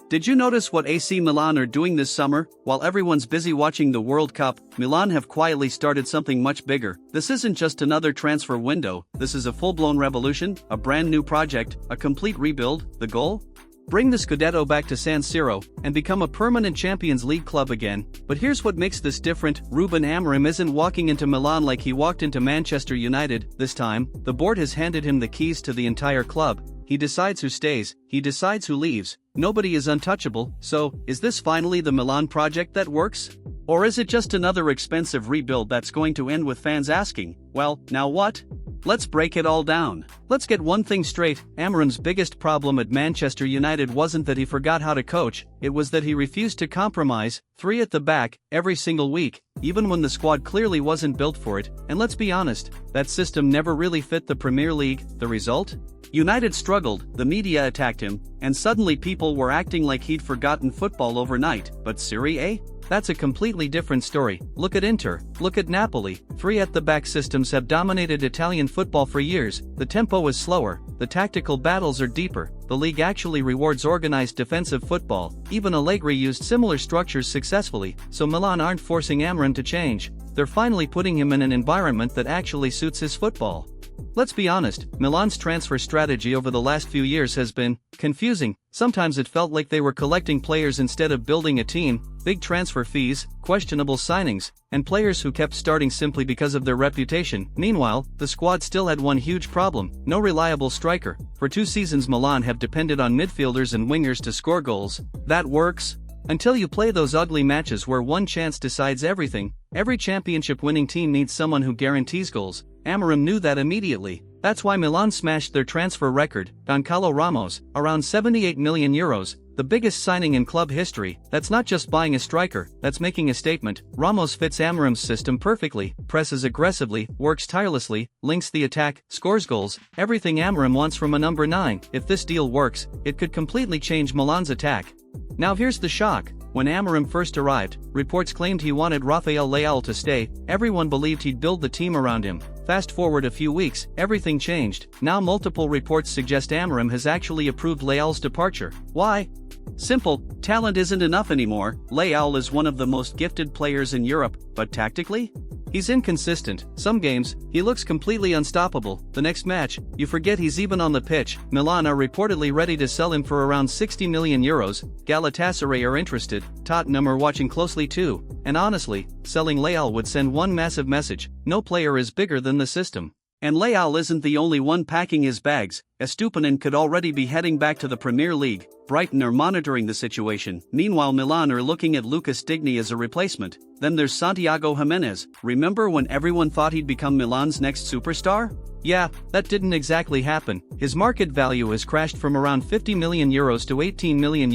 Did you notice what AC Milan are doing this summer? While everyone's busy watching the World Cup, Milan have quietly started something much bigger. This isn't just another transfer window, this is a full-blown revolution, a brand new project, a complete rebuild. The goal? Bring the Scudetto back to San Siro, and become a permanent Champions League club again. But here's what makes this different: Ruben Amorim isn't walking into Milan like he walked into Manchester United. This time, the board has handed him the keys to the entire club. He decides who stays, he decides who leaves. Nobody is untouchable. So, is this finally the Milan project that works? Or is it just another expensive rebuild that's going to end with fans asking, well, now what? Let's break it all down. Let's get one thing straight: Amorim's biggest problem at Manchester United wasn't that he forgot how to coach, it was that he refused to compromise. 3 at the back, every single week, even when the squad clearly wasn't built for it. And let's be honest, that system never really fit the Premier League. The result? United struggled, the media attacked him, and suddenly people were acting like he'd forgotten football overnight. But Serie A? That's a completely different story. Look at Inter, look at Napoli. 3 at the back systems have dominated Italian football for years. The tempo is slower, the tactical battles are deeper, the league actually rewards organized defensive football. Even Allegri used similar structures successfully, so Milan aren't forcing Amorim to change. They're finally putting him in an environment that actually suits his football. Let's be honest, Milan's transfer strategy over the last few years has been confusing. Sometimes it felt like they were collecting players instead of building a team. Big transfer fees, questionable signings, and players who kept starting simply because of their reputation. Meanwhile, the squad still had one huge problem: no reliable striker. For 2 seasons Milan have depended on midfielders and wingers to score goals. That works until you play those ugly matches where one chance decides everything. Every championship-winning team needs someone who guarantees goals. Amorim knew that immediately. That's why Milan smashed their transfer record. Goncalo Ramos, around €78 million, the biggest signing in club history. That's not just buying a striker, that's making a statement. Ramos fits Amorim's system perfectly, presses aggressively, works tirelessly, links the attack, scores goals, everything Amorim wants from a number 9. If this deal works, it could completely change Milan's attack. Now here's the shock. When Amorim first arrived, reports claimed he wanted Rafael Leao to stay. Everyone believed he'd build the team around him. Fast forward a few weeks, everything changed. Now multiple reports suggest Amorim has actually approved Leao's departure. Why? Simple: talent isn't enough anymore. Leao is one of the most gifted players in Europe, but tactically? He's inconsistent. Some games, he looks completely unstoppable. The next match, you forget he's even on the pitch. Milan are reportedly ready to sell him for around €60 million. Galatasaray are interested, Tottenham are watching closely too. And honestly, selling Leao would send one massive message: no player is bigger than the system. And Leao isn't the only one packing his bags. Estupiñán could already be heading back to the Premier League. Brighton are monitoring the situation. Meanwhile, Milan are looking at Lucas Digne as a replacement. Then there's Santiago Jimenez. Remember when everyone thought he'd become Milan's next superstar? Yeah, that didn't exactly happen. His market value has crashed from around €50 million to €18 million.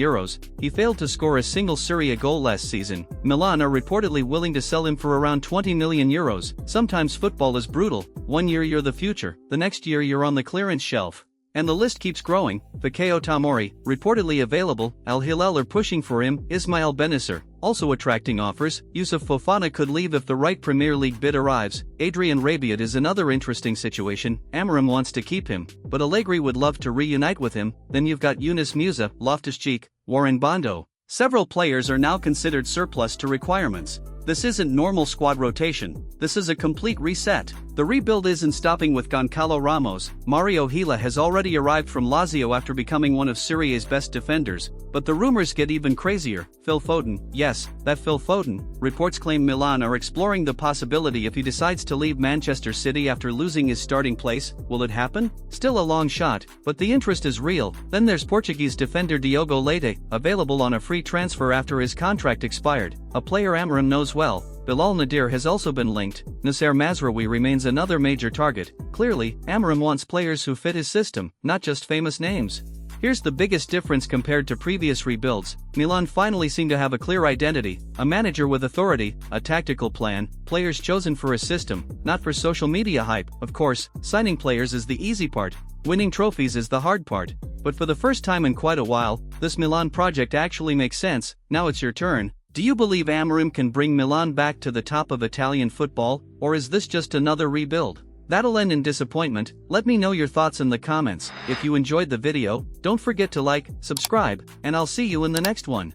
He failed to score a single Serie A goal last season. Milan are reportedly willing to sell him for around €20 million. Sometimes football is brutal. One year you're the future, the next year you're on the clearance shelf. And the list keeps growing. Fikayo Tomori, reportedly available. Al Hilal are pushing for him. Ismail Benacer, also attracting offers. Yusuf Fofana could leave if the right Premier League bid arrives. Adrian Rabiot is another interesting situation. Amorim wants to keep him, but Allegri would love to reunite with him. Then you've got Yunus Musa, Loftus-Cheek, Warren Bondo. Several players are now considered surplus to requirements. This isn't normal squad rotation, this is a complete reset. The rebuild isn't stopping with Goncalo Ramos. Mario Gila has already arrived from Lazio after becoming one of Serie A's best defenders. But the rumors get even crazier. Phil Foden, yes, that Phil Foden. Reports claim Milan are exploring the possibility if he decides to leave Manchester City after losing his starting place. Will it happen? Still a long shot, but the interest is real. Then there's Portuguese defender Diogo Leite, available on a free transfer after his contract expired. A player Amorim knows well. Bilal Nadir has also been linked. Nasser Mazraoui remains another major target. Clearly, Amorim wants players who fit his system, not just famous names. Here's the biggest difference compared to previous rebuilds. Milan finally seem to have a clear identity, a manager with authority, a tactical plan, players chosen for a system, not for social media hype. Of course, signing players is the easy part. Winning trophies is the hard part. But for the first time in quite a while, this Milan project actually makes sense. Now it's your turn. Do you believe Amorim can bring Milan back to the top of Italian football, or is this just another rebuild? That'll end in disappointment. Let me know your thoughts in the comments. If you enjoyed the video, don't forget to like, subscribe, and I'll see you in the next one.